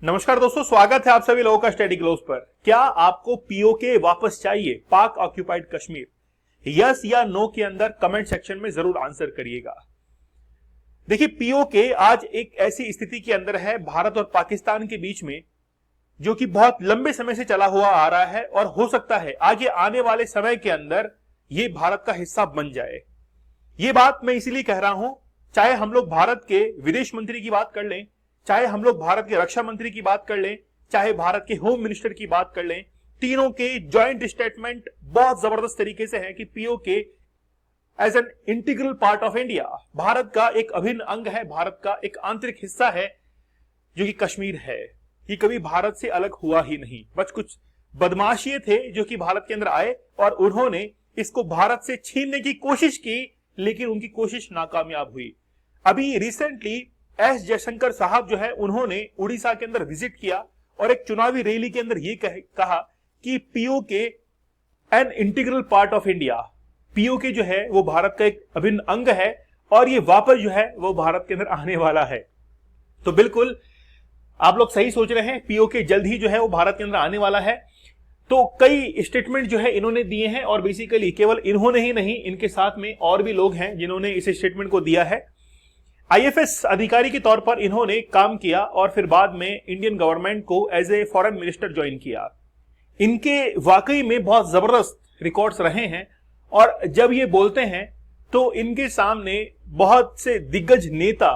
नमस्कार दोस्तों, स्वागत है आप सभी लोगों का स्टडी ग्लोव्स पर। क्या आपको पीओके वापस चाहिए, पाक ऑक्यूपाइड कश्मीर? यस या नो के अंदर कमेंट सेक्शन में जरूर आंसर करिएगा। देखिए, पीओके आज एक ऐसी स्थिति के अंदर है भारत और पाकिस्तान के बीच में, जो कि बहुत लंबे समय से चला हुआ आ रहा है और हो सकता है आगे आने वाले समय के अंदर ये भारत का हिस्सा बन जाए। ये बात मैं इसीलिए कह रहा हूं, चाहे हम लोग भारत के विदेश मंत्री की बात कर लें, चाहे हम लोग भारत के रक्षा मंत्री की बात कर लें, चाहे भारत के होम मिनिस्टर की बात कर लें, तीनों के जॉइंट स्टेटमेंट बहुत जबरदस्त तरीके से है कि POK as an integral part of India, Bharat का एक अभिन्न अंग है, भारत का एक आंतरिक हिस्सा है जो कि कश्मीर है। ये कभी भारत से अलग हुआ ही नहीं। बस कुछ बदमाशी थे जो कि भारत के अंदर आए और उन्होंने इसको भारत से छीनने की कोशिश की, लेकिन उनकी कोशिश नाकामयाब हुई। अभी रिसेंटली एस जयशंकर साहब जो है, उन्होंने उड़ीसा के अंदर विजिट किया और एक चुनावी रैली के अंदर ये कहा कि PoK an integral part of India, PoK जो है वो भारत का एक अभिन्न अंग है और ये वापस जो है वो भारत के अंदर आने वाला है। तो बिल्कुल आप लोग सही सोच रहे हैं, पीओके जल्द ही जो है वो भारत के अंदर आने वाला है। तो कई स्टेटमेंट जो है इन्होंने दिए हैं और बेसिकली केवल इन्होंने ही नहीं, इनके साथ में और भी लोग हैं जिन्होंने इस स्टेटमेंट को दिया है। आईएफएस अधिकारी के तौर पर इन्होंने काम किया और फिर बाद में इंडियन गवर्नमेंट को as a foreign minister join किया। इनके वाकई में बहुत जबरदस्त रिकॉर्ड्स रहे हैं और जब ये बोलते हैं तो इनके सामने बहुत से दिग्गज नेता,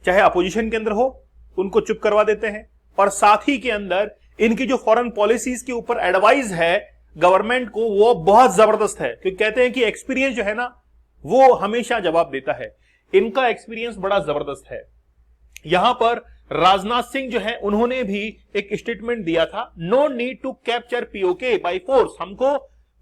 चाहे अपोजिशन के अंदर हो, उनको चुप करवा देते हैं और साथ ही के अंदर इनकी जो फॉरेन पॉलिसीज के ऊपर एडवाइस है गवर्नमेंट को, वो बहुत जबरदस्त है। क्योंकि कहते हैं कि एक्सपीरियंस जो है ना, वो हमेशा जवाब देता है। इनका एक्सपीरियंस बड़ा जबरदस्त है। यहां पर राजनाथ सिंह जो है, उन्होंने भी एक स्टेटमेंट दिया था, no need to capture POK by force. हमको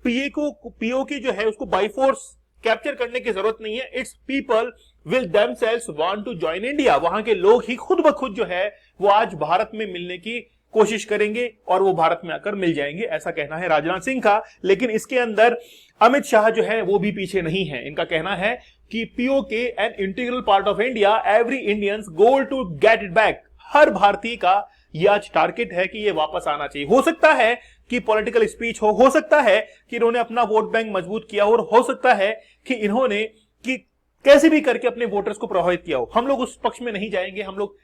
पीओके जो है उसको बाय फोर्स कैप्चर करने की जरूरत नहीं है। Its people will themselves want to join India. वहां के लोग ही खुद ब खुद जो है वो आज भारत में मिलने की कोशिश करेंगे और वो भारत में आकर मिल जाएंगे, ऐसा कहना है राजनाथ सिंह का। लेकिन इसके अंदर अमित शाह जो है वो भी पीछे नहीं है। इनका कहना है कि PoK an integral part of India, every Indians goal to get it back. हर भारतीय का ये आज टारगेट है कि ये वापस आना चाहिए। हो सकता है कि पॉलिटिकल स्पीच हो सकता है कि इन्होंने अपना वोट बैंक मजबूत किया और हो सकता है कि इन्होंने कि कैसे भी करके अपने वोटर्स को प्रभावित किया हो। हम लोग उस पक्ष में नहीं जाएंगे, हम लोग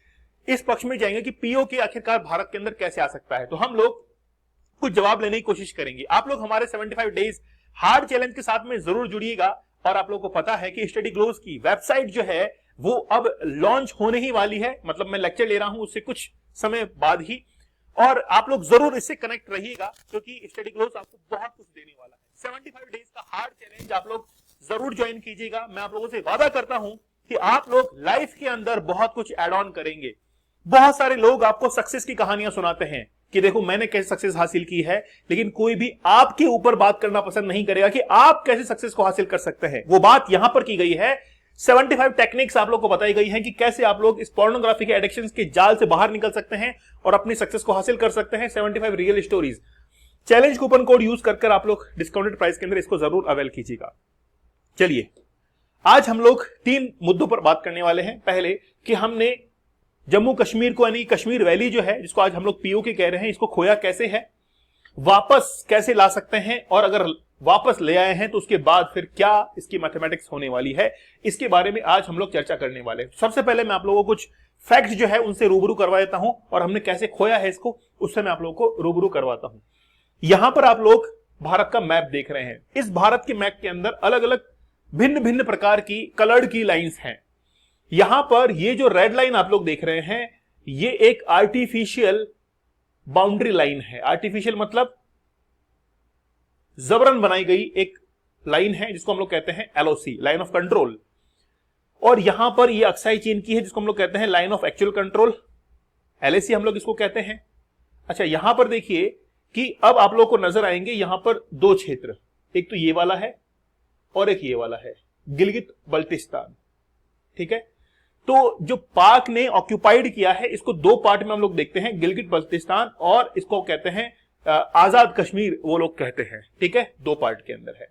इस पक्ष में जाएंगे कि पीओके आखिरकार भारत के अंदर कैसे आ सकता है। तो हम लोग कुछ जवाब लेने की कोशिश करेंगे। आप लोग हमारे 75 डेज हार्ड चैलेंज के साथ में जरूर जुड़िएगा। और आप लोगों को पता है कि स्टडी ग्लोव्स की वेबसाइट जो है वो अब लॉन्च होने ही वाली है, मतलब मैं लेक्चर ले रहा हूं उससे कुछ समय बाद ही। और आप लोग जरूर इससे कनेक्ट रहिएगा क्योंकि स्टडी ग्लोव्स आपको बहुत कुछ देने वाला है। 75 डेज का हार्ड चैलेंज आप लोग जरूर ज्वाइन कीजिएगा। मैं आप लोगों से वादा करता हूं कि आप लोग लाइफ के अंदर बहुत कुछ एड ऑन करेंगे। बहुत सारे लोग आपको सक्सेस की कहानियां सुनाते हैं कि देखो मैंने कैसे सक्सेस हासिल की है, लेकिन कोई भी आपके ऊपर बात करना पसंद नहीं करेगा कि आप कैसे सक्सेस को हासिल कर सकते हैं। वो बात यहां पर की गई है। 75 टेक्निक्स आप लोग को बताई गई हैं कि कैसे आप लोग इस पोर्नोग्राफी के एडिक्शन के जाल से बाहर निकल सकते हैं और अपनी सक्सेस को हासिल कर सकते हैं। 75 real stories. Challenge coupon code use कर आप लोग डिस्काउंटेड प्राइस के अंदर इसको जरूर अवेल कीजिएगा। चलिए, आज हम लोग 3 मुद्दों पर बात करने वाले हैं। पहले कि हमने जम्मू कश्मीर को, यानी कश्मीर वैली जो है, जिसको आज हम लोग पीओके कह रहे हैं, इसको खोया कैसे है, वापस कैसे ला सकते हैं, और अगर वापस ले आए हैं तो उसके बाद फिर क्या इसकी मैथमेटिक्स होने वाली है, इसके बारे में आज हम लोग चर्चा करने वाले हैं। सबसे पहले मैं आप लोगों को कुछ फैक्ट्स जो है उनसे रूबरू करवा देता हूं और हमने कैसे खोया है इसको, उससे मैं आप लोगों को रूबरू करवाता हूं। यहां पर आप लोग भारत का मैप देख रहे हैं। इस भारत के मैप के अंदर अलग अलग भिन्न भिन्न प्रकार की कलर्ड की लाइंस हैं। यहां पर ये जो रेड लाइन आप लोग देख रहे हैं, ये एक आर्टिफिशियल बाउंड्री लाइन है। आर्टिफिशियल मतलब जबरन बनाई गई एक लाइन है जिसको हम लोग कहते हैं एलओसी, लाइन ऑफ कंट्रोल। और यहां पर ये अक्साई चेन की है जिसको हम लोग कहते हैं line of actual control, LAC हम लोग इसको कहते हैं। अच्छा, यहां पर देखिए कि अब आप लोग को नजर आएंगे यहां पर 2 क्षेत्र, एक तो ये वाला है और एक ये वाला है, गिलगित बल्तिस्तान। ठीक है, तो जो पाक ने ऑक्यूपाइड किया है इसको 2 पार्ट में हम लोग देखते हैं, गिलगित बल्तिस्तान और इसको कहते हैं आजाद कश्मीर, वो लोग कहते हैं। ठीक है, 2 पार्ट के अंदर है।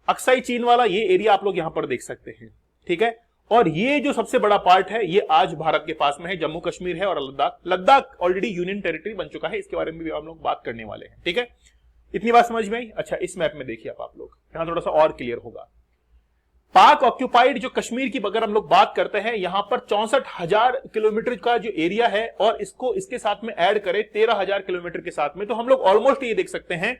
अक्साई चीन वाला ये एरिया आप लोग यहां पर देख सकते हैं। ठीक है, और ये जो सबसे बड़ा पार्ट है ये आज भारत के पास में है, जम्मू कश्मीर है और लद्दाख ऑलरेडी यूनियन टेरिटरी बन चुका है, इसके बारे में भी हम लोग बात करने वाले हैं। ठीक है, इतनी बात समझ में आई। अच्छा, इस मैप में देखिए आप लोग, यहां थोड़ा सा और क्लियर होगा। पाक ऑक्यूपाइड जो कश्मीर की अगर हम लोग बात करते हैं, यहां पर 64,000 किलोमीटर का जो एरिया है और इसको इसके साथ में ऐड करें 13,000 किलोमीटर के साथ में, तो हम लोग ऑलमोस्ट ये देख सकते हैं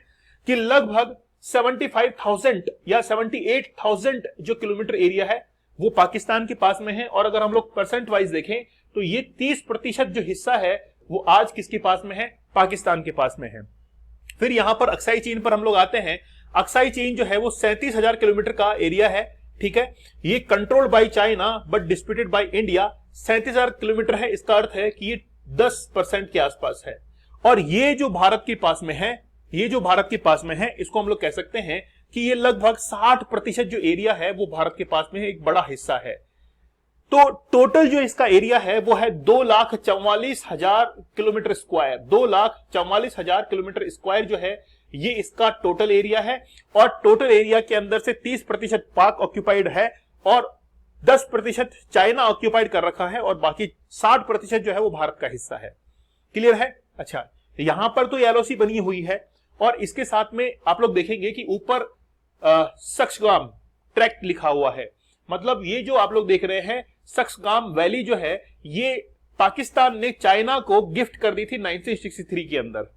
कि लगभग 75,000 या 78,000 जो किलोमीटर एरिया है वो पाकिस्तान के पास में है। और अगर हम लोग परसेंट वाइज देखें तो ये 30% जो हिस्सा है वो आज किसके पास में है, पाकिस्तान के पास में है। फिर यहां पर अक्साई चीन पर हम लोग आते हैं। अक्साई चीन जो है वो 37,000 किलोमीटर का एरिया है। ठीक है, ये controlled by China but disputed by India. 37,000 kilometre है, इसका अर्थ है कि ये 10% के आसपास है। और ये जो भारत के पास में है, ये जो भारत के पास में है, इसको हम लोग कह सकते हैं कि ये लगभग 60% जो एरिया है वो भारत के पास में है, एक बड़ा हिस्सा है। तो टोटल जो इसका एरिया है वो है 2,44,000 किलोमीटर स्क्वायर। 2,44,000 किलोमीटर स्क्वायर जो है ये इसका टोटल एरिया है। और टोटल एरिया के अंदर से 30% पाक ऑक्यूपाइड है और 10% चाइना ऑक्यूपाइड कर रखा है और बाकी 60% जो है वो भारत का हिस्सा है। क्लियर है? अच्छा, यहां पर तो एलओसी बनी हुई है और इसके साथ में आप लोग देखेंगे कि ऊपर सक्सगाम ट्रैक्ट लिखा हुआ है। मतलब ये जो आप लोग देख रहे हैं सक्सगाम वैली जो है ये पाकिस्तान ने चाइना को गिफ्ट कर दी थी 1963 के अंदर।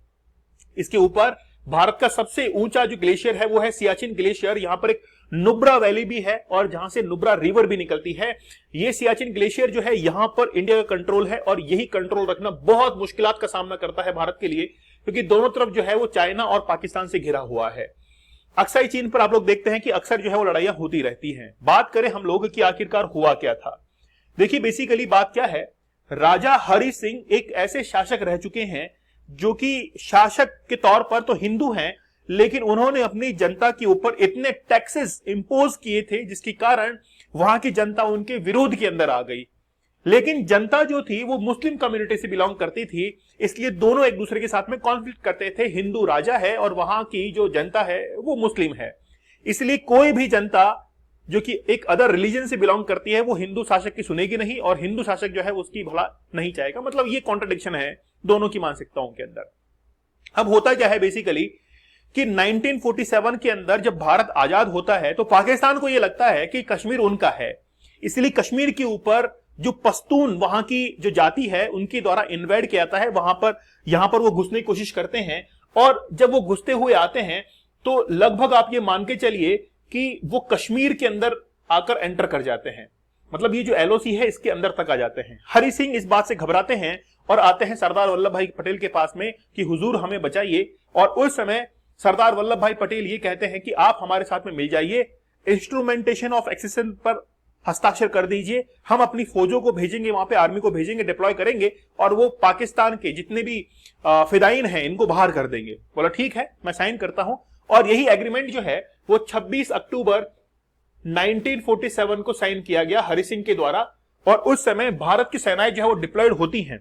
इसके ऊपर भारत का सबसे ऊंचा जो ग्लेशियर है वो है सियाचिन ग्लेशियर। यहां पर एक नुब्रा वैली भी है और जहां से नुब्रा रिवर भी निकलती है। ये सियाचिन ग्लेशियर जो है यहां पर इंडिया का कंट्रोल है और यही कंट्रोल रखना बहुत मुश्किलात का सामना करता है भारत के लिए, क्योंकि दोनों तरफ जो है वो चाइना और पाकिस्तान से घिरा हुआ है। अक्साई चीन पर आप लोग देखते हैं कि अक्सर जो है वो लड़ाइयां होती रहती हैं। बात करें हम लोग कि आखिरकार हुआ क्या था। देखिए बेसिकली बात क्या है, राजा हरि सिंह एक ऐसे शासक रह चुके हैं जो कि शासक के तौर पर तो हिंदू हैं, लेकिन उन्होंने अपनी जनता के ऊपर इतने टैक्सेस इंपोज किए थे जिसके कारण वहां की जनता उनके विरोध के अंदर आ गई। लेकिन जनता जो थी वो मुस्लिम कम्युनिटी से बिलोंग करती थी, इसलिए दोनों एक दूसरे के साथ में कॉन्फ्लिक्ट करते थे। हिंदू राजा है और वहां की जो जनता है वो मुस्लिम है, इसलिए कोई भी जनता जो कि एक अदर रिलीजन से बिलोंग करती है वो हिंदू शासक की सुनेगी नहीं और हिंदू शासक जो है उसकी भला नहीं चाहेगा। मतलब ये कॉन्ट्रडिक्शन है दोनों की मानसिकताओं के अंदर। अब होता क्या है बेसिकली कि 1947 के अंदर जब भारत आजाद होता है तो पाकिस्तान को यह लगता है कि कश्मीर उनका है, इसलिए कश्मीर के ऊपर जो पश्तून वहां की जो जाति है उनके द्वारा इन्वेड किया जाता है। यहां पर वो घुसने की कोशिश करते हैं और जब वो घुसते हुए आते हैं तो लगभग आप ये मान के चलिए कि वो कश्मीर के अंदर आकर एंटर कर जाते हैं। मतलब ये जो एलओसी है इसके अंदर तक आ जाते हैं। हरि सिंह इस बात से घबराते हैं और आते हैं सरदार वल्लभ भाई पटेल के पास में कि हुजूर हमें बचाइए। और उस समय सरदार वल्लभ भाई पटेल ये कहते हैं कि आप हमारे साथ में मिल जाइए, इंस्ट्रूमेंटेशन ऑफ एक्सेशन पर हस्ताक्षर कर दीजिए, हम अपनी फौजों को भेजेंगे, वहां पे आर्मी को भेजेंगे, डिप्लॉय करेंगे और वो पाकिस्तान के जितने भी फिदाइन हैं इनको बाहर कर देंगे। बोला ठीक है मैं साइन करता हूं। और यही एग्रीमेंट जो है वो 26 अक्टूबर 1947 को साइन किया गया हरि सिंह के द्वारा। और उस समय भारत की सेनाएं जो है वो डिप्लॉयड होती हैं।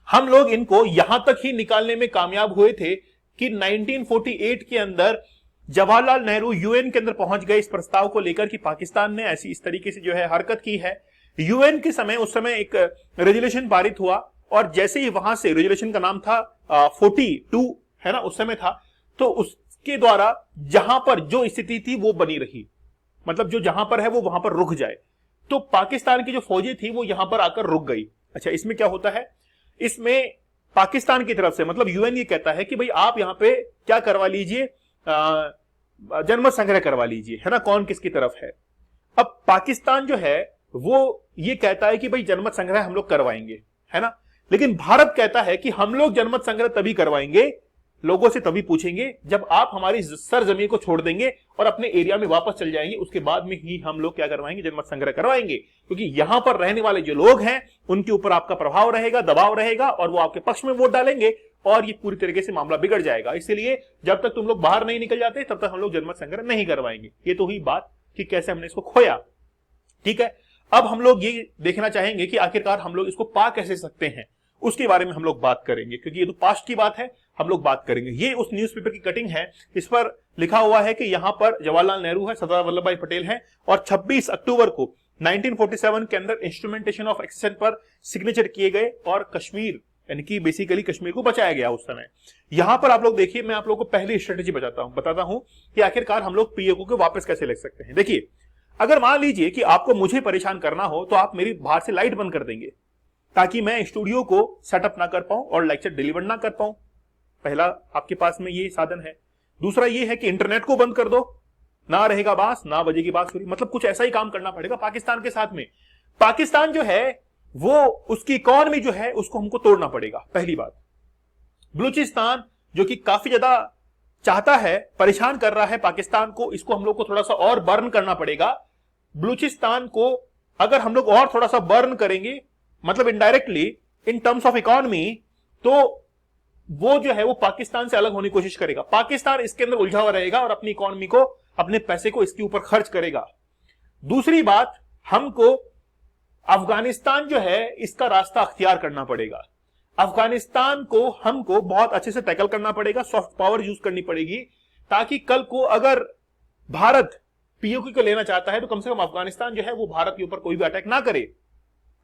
हम लोग इनको यहां तक ही निकालने में कामयाब हुए थे कि 1948 के अंदर जवाहरलाल नेहरू यूएन के अंदर पहुंच गए इस प्रस्ताव को लेकर कि पाकिस्तान ने ऐसी इस तरीके से जो है हरकत की है। यूएन के समय उस समय एक रेजोल्यूशन पारित हुआ और जैसे ही वहां से रेजोल्यूशन का नाम था 42 है ना उस समय था, तो उसके द्वारा जहां पर जो स्थिति थी वो बनी रही। मतलब जो जहां पर है वो वहां पर रुक जाए। तो पाकिस्तान की जो फौजें थी वो यहां पर आकर रुक गई। अच्छा, इसमें क्या होता है, इसमें पाकिस्तान की तरफ से मतलब यूएन ये कहता है कि भाई आप यहां पे क्या करवा लीजिए, जनमत संग्रह करवा लीजिए, है ना, कौन किसकी तरफ है। अब पाकिस्तान जो है वो ये कहता है कि भाई जनमत संग्रह हम लोग करवाएंगे, है ना, लेकिन भारत कहता है कि हम लोग जनमत संग्रह तभी करवाएंगे, लोगों से तभी पूछेंगे जब आप हमारी सरजमीन को छोड़ देंगे और अपने एरिया में वापस चल जाएंगे, उसके बाद में ही हम लोग क्या करवाएंगे, जनमत संग्रह करवाएंगे। क्योंकि यहां पर रहने वाले जो लोग हैं उनके ऊपर आपका प्रभाव रहेगा, दबाव रहेगा और वो आपके पक्ष में वोट डालेंगे और ये पूरी तरीके से मामला बिगड़ जाएगा। इसलिए जब तक तुम लोग बाहर नहीं निकल जाते तब तक हम लोग जनमत संग्रह नहीं करवाएंगे। ये तो हुई बात कि कैसे हमने इसको खोया। ठीक है, अब हम लोग ये देखना चाहेंगे कि आखिरकार हम लोग इसको पा कैसे सकते हैं, उसके बारे में हम लोग बात करेंगे, क्योंकि ये तो पास्ट की बात है, हम लोग बात करेंगे। ये उस न्यूज़पेपर की कटिंग है, इस पर लिखा हुआ है कि यहां पर जवाहरलाल नेहरू है, सरदार वल्लभ भाई पटेल हैं और 26 अक्टूबर को 1947 के अंदर इंस्ट्रूमेंटेशन ऑफ एक्सेशन पर सिग्नेचर किए गए और कश्मीर यानी कि बेसिकली कश्मीर को बचाया गया उस समय। यहां पर आप लोग देखिए, मैं आप लोगों को पहली स्ट्रेटेजी बताता हूं कि आखिरकार हम लोग पीओके को वापस कैसे ले सकते हैं। देखिए, अगर मान लीजिए कि आपको मुझे परेशान करना हो तो आप मेरी बाहर से लाइट बंद कर देंगे ताकि मैं स्टूडियो को सेटअप ना कर पाऊं और लेक्चर डिलीवर ना कर पाऊं। पहला आपके पास में ये साधन है। दूसरा ये है कि इंटरनेट को बंद कर दो, ना रहेगा बांस ना बजेगी बांसुरी। मतलब कुछ ऐसा ही काम करना पड़ेगा पाकिस्तान के साथ में। पाकिस्तान जो है वो उसकी इकोनॉमी जो है उसको हमको तोड़ना पड़ेगा, पहली बात। बलूचिस्तान जो कि काफी ज्यादा चाहता है, परेशान कर रहा है पाकिस्तान को, इसको हम लोग को थोड़ा सा और बर्न करना पड़ेगा। बलूचिस्तान को अगर हम लोग और थोड़ा सा बर्न करेंगे, मतलब indirectly in terms of economy, तो वो जो है वो पाकिस्तान से अलग होने की कोशिश करेगा। पाकिस्तान इसके अंदर उलझा हुआ रहेगा और अपनी इकोनॉमी को, अपने पैसे को इसके ऊपर खर्च करेगा। दूसरी बात, हमको अफगानिस्तान जो है इसका रास्ता अख्तियार करना पड़ेगा। अफगानिस्तान को हमको बहुत अच्छे से टैकल करना पड़ेगा, सॉफ्ट पावर यूज करनी पड़ेगी, ताकि कल को अगर भारत पीओके को लेना चाहता है तो कम से कम अफगानिस्तान जो है वो भारत के ऊपर कोई भी अटैक ना करे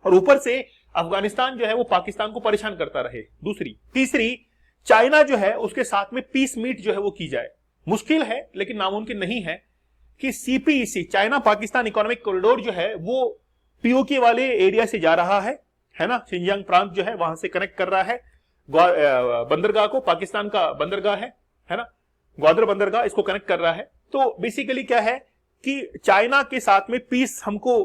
और ऊपर से अफगानिस्तान जो है वो पाकिस्तान को परेशान करता रहे। दूसरी, तीसरी, चाइना जो है उसके साथ में पीस मीट जो है वो की जाए। मुश्किल है लेकिन नामुमकिन नहीं है कि CPEC, China Pakistan economic corridor जो है वो पीओके वाले एरिया से जा रहा है ना, शिनजांग प्रांत जो है वहां से कनेक्ट कर रहा है बंदरगाह को, पाकिस्तान का बंदरगाह है ना, ग्वादर बंदरगाह, इसको कनेक्ट कर रहा है। तो बेसिकली क्या है कि चाइना के साथ में पीस हमको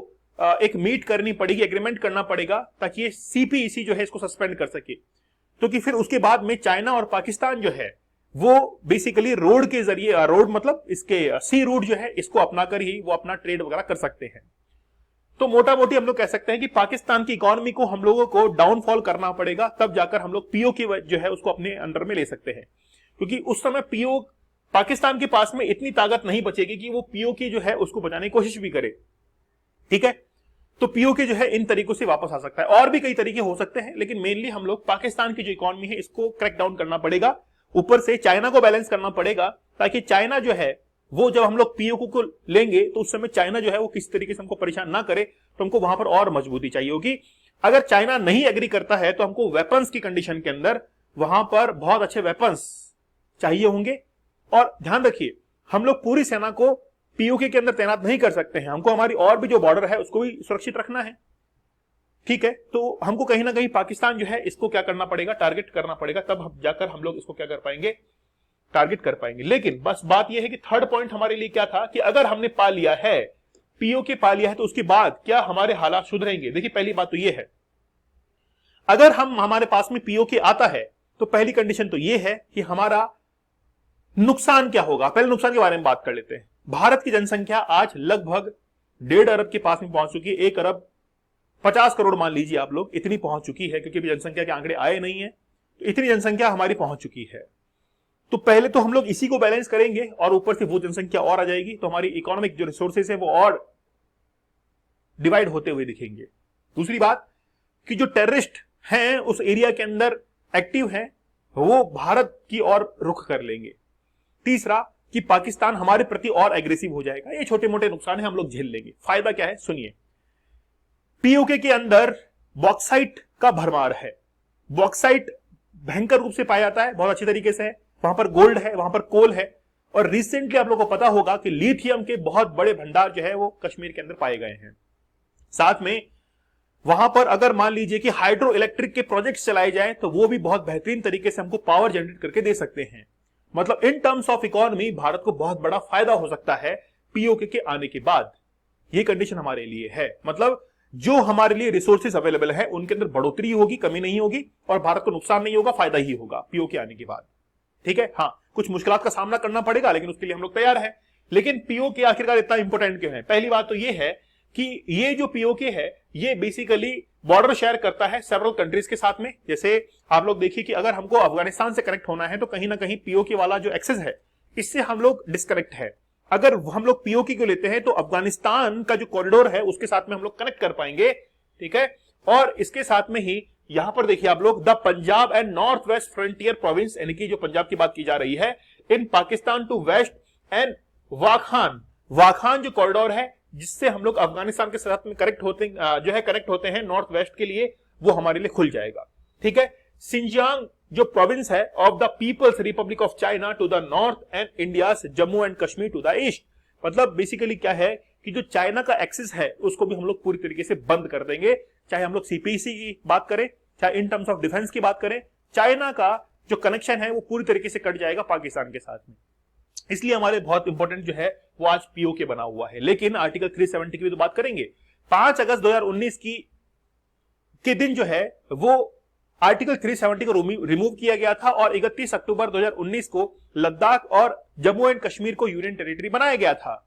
एक मीट करनी पड़ेगी, एग्रीमेंट करना पड़ेगा, ताकि ये सीपीईसी जो है इसको सस्पेंड कर सके। तो कि फिर उसके बाद में चाइना और पाकिस्तान जो है वो बेसिकली रोड के जरिए, रोड मतलब इसके सी रूट जो है इसको अपनाकर ही वो अपना ट्रेड वगैरह कर सकते हैं। तो मोटा मोटी हम लोग कह सकते हैं कि पाकिस्तान की इकोनॉमी को हम लोगों को डाउनफॉल करना पड़ेगा, तब जाकर हम लोग पीओके जो है उसको अपने अंडर में ले सकते हैं। क्योंकि उस समय पाकिस्तान के पास में इतनी ताकत नहीं बचेगी कि वो पीओके जो है उसको बचाने की कोशिश भी करे। ठीक है, तो पीओके जो है इन तरीकों से वापस आ सकता है। और भी कई तरीके हो सकते हैं, लेकिन मेनली हम लोग पाकिस्तान की जो इकोनॉमी है इसको क्रैक डाउन करना पड़ेगा। ऊपर से चाइना को बैलेंस करना पड़ेगा, ताकि चाइना जो है वो जब हम लोग पीओके को लेंगे तो उस समय चाइना जो है वो किस तरीके से हमको परेशान ना करे, तो हमको वहां पर और मजबूती चाहिए होगी। अगर चाइना नहीं एग्री करता है तो हमको वेपन्स की कंडीशन के अंदर वहां पर बहुत अच्छे वेपन्स चाहिए होंगे। और ध्यान रखिए, हम लोग पूरी सेना को पीओके के अंदर तैनात नहीं कर सकते हैं, हमको हमारी और भी जो बॉर्डर है उसको भी सुरक्षित रखना है। ठीक है, तो हमको कहीं ना कहीं पाकिस्तान जो है इसको क्या करना पड़ेगा, टारगेट करना पड़ेगा, तब जाकर हम लोग इसको क्या कर पाएंगे, टारगेट कर पाएंगे। लेकिन बस बात यह है कि थर्ड पॉइंट हमारे लिए क्या था कि अगर हमने पा लिया है, पीओके पा लिया है, तो उसके बाद क्या हमारे हालात सुधरेंगे। देखिए, पहली बात तो यह है, अगर हमारे पास में पीओके आता है तो पहली कंडीशन तो यह है कि हमारा नुकसान क्या होगा। पहले नुकसान के बारे में बात कर लेते हैं। भारत की जनसंख्या आज लगभग 1.5 अरब के पास में पहुंच चुकी है। 1 अरब 50 करोड़ मान लीजिए आप लोग, इतनी पहुंच चुकी है, क्योंकि जनसंख्या के आंकड़े आए नहीं है, तो इतनी जनसंख्या हमारी पहुंच चुकी है। तो पहले तो हम लोग इसी को बैलेंस करेंगे और ऊपर से वो जनसंख्या और आ जाएगी, तो हमारी इकोनॉमिक जो रिसोर्सेज है वो और डिवाइड होते हुए दिखेंगे। दूसरी बात कि जो टेररिस्ट हैं उस एरिया के अंदर एक्टिव हैं, वो भारत की ओर रुख कर लेंगे। तीसरा कि पाकिस्तान हमारे प्रति और एग्रेसिव हो जाएगा। ये छोटे मोटे नुकसान है, हम लोग झेल लेंगे। फायदा क्या है, सुनिए। पीओके के अंदर बॉक्साइट का भरमार है। बॉक्साइट भयंकर रूप से पाया जाता है, बहुत अच्छी तरीके से है। वहां पर गोल्ड है, वहां पर कोल है, और रिसेंटली आप लोगों को पता होगा कि लिथियम के बहुत बड़े भंडार जो है वो कश्मीर के अंदर पाए गए हैं। साथ में वहां पर अगर मान लीजिए कि हाइड्रो इलेक्ट्रिक के प्रोजेक्ट चलाए जाएं तो वो भी बहुत बेहतरीन तरीके से हमको पावर जनरेट करके दे सकते हैं। मतलब in terms of economy Bharat को बहुत बड़ा फायदा हो सकता है पीओके के आने के बाद। ये कंडीशन हमारे लिए है, मतलब जो हमारे लिए रिसोर्सेज अवेलेबल है उनके अंदर बढ़ोतरी होगी, कमी नहीं होगी, और भारत को नुकसान नहीं होगा, फायदा ही होगा पीओके आने के बाद। ठीक है, हाँ कुछ मुश्किलात का सामना करना पड़ेगा, लेकिन उसके लिए हम लोग तैयार हैं। लेकिन पीओके आखिरकार इतना इंपॉर्टेंट क्यों है? पहली बात तो ये है कि ये जो पीओके है ये बेसिकली बॉर्डर शेयर करता है सेवरल कंट्रीज के साथ में। जैसे आप लोग देखिए कि अगर हमको अफगानिस्तान से कनेक्ट होना है तो कहीं ना कहीं पीओके वाला जो एक्सेस है इससे हम लोग डिस्कनेक्ट है। अगर हम लोग पीओके को लेते हैं तो अफगानिस्तान का जो कॉरिडोर है उसके साथ में हम लोग कनेक्ट कर पाएंगे। ठीक है, और इसके साथ में ही यहां पर देखिए आप लोग, the Punjab and north west frontier province, यानी कि जो पंजाब की बात की जा रही है, in Pakistan to west and Wakhan जो कॉरिडोर है जिससे हम लोग अफगानिस्तान के साथ में कनेक्ट होते हैं नॉर्थ वेस्ट के लिए, वो हमारे लिए खुल जाएगा। ठीक है, सिंजियांग जो प्रोविंस है of the People's Republic of China to the north and India Jammu and Kashmir to the east, मतलब बेसिकली क्या है कि जो चाइना का एक्सेस है उसको भी हम लोग पूरी तरीके से बंद कर देंगे। चाहे हम लोग सीपीसी की बात करें, चाहे इन टर्म्स ऑफ डिफेंस की बात करें, चाइना का जो कनेक्शन है वो पूरी तरीके से कट जाएगा पाकिस्तान के साथ में। इसलिए हमारे बहुत इंपॉर्टेंट जो है वो आज पीओके बना हुआ है। लेकिन आर्टिकल 370 की भी तो बात करेंगे। 5 अगस्त 2019 के दिन जो है वो आर्टिकल 370 को रिमूव किया गया था और 31 अक्टूबर 2019 को लद्दाख और जम्मू एंड कश्मीर को यूनियन टेरिटरी बनाया गया था।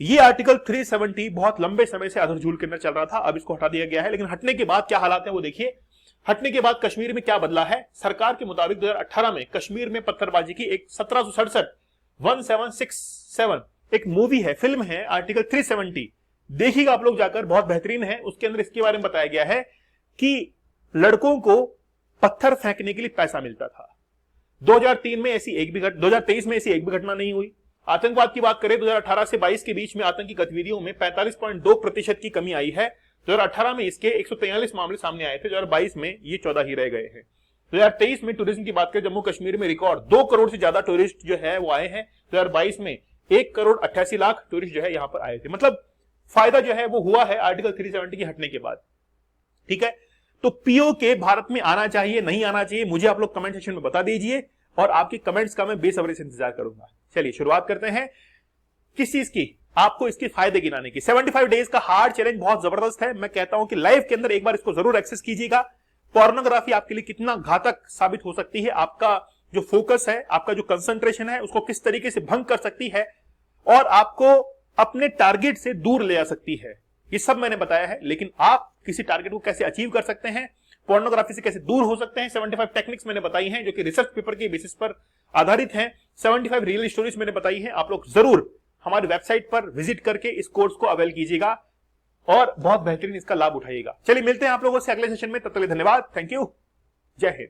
ये आर्टिकल 370 बहुत लंबे समय से अधरझूल के अंदर चल रहा था, अब इसको हटा दिया गया है। लेकिन हटने के बाद क्या हालात है वो देखिए। हटने के बाद कश्मीर में क्या बदला है। सरकार के मुताबिक 2018 में कश्मीर में पत्थरबाजी की एक 1767 एक मूवी है, फिल्म है आर्टिकल 370, देखिएगा आप लोग जाकर, बहुत बेहतरीन है। उसके अंदर इसके बारे में बताया गया है कि लड़कों को पत्थर फेंकने के लिए पैसा मिलता था। 2023 में ऐसी एक भी घटना नहीं हुई। आतंकवाद की बात करें 2018 से 22 के बीच में आतंकी गतिविधियों में 45.2% की कमी आई है। 2018 में इसके 143 मामले सामने आए थे, 2022 में ये 14 ही रह गए हैं। 2023 में टूरिज्म की बात करें जम्मू कश्मीर में रिकॉर्ड 2 करोड़ से ज्यादा टूरिस्ट जो है वो आए हैं। 2022 में 1 करोड़ 88 लाख टूरिस्ट जो है यहां पर आए थे। मतलब फायदा जो है वो हुआ है आर्टिकल 370 की हटने के बाद। ठीक है, तो पीओके भारत में आना चाहिए नहीं आना चाहिए, मुझे आप लोग कमेंट सेक्शन में बता दीजिए और आपके कमेंट्स का मैं बेसब्री से इंतजार करूंगा। चलिए शुरुआत करते हैं किस चीज की, आपको इसके फायदे गिनाने की। 75 डेज का हार्ड चैलेंज बहुत जबरदस्त है। मैं कहता हूं कि लाइफ के अंदर एक बार इसको जरूर एक्सेस कीजिएगा। पोर्नोग्राफी आपके लिए कितना घातक साबित हो सकती है, आपका जो फोकस है, आपका जो कंसंट्रेशन है, उसको किस तरीके से भंग कर सकती है और आपको अपने टारगेट से दूर ले जा सकती है, ये सब मैंने बताया है। लेकिन आप किसी टारगेट को कैसे अचीव कर सकते हैं, पोर्नोग्राफी से कैसे दूर हो सकते हैं, 75 टेक्निक्स मैंने बताई हैं जो कि रिसर्च पेपर के बेसिस पर आधारित हैं। 75 रियल स्टोरीज मैंने बताई हैं। आप लोग जरूर हमारी वेबसाइट पर विजिट करके इस कोर्स को अवेल कीजिएगा और बहुत बेहतरीन इसका लाभ उठाइएगा। चलिए मिलते हैं आप लोगों से अगले सेशन में, तब तक के लिए धन्यवाद। थैंक यू, जय हिंद।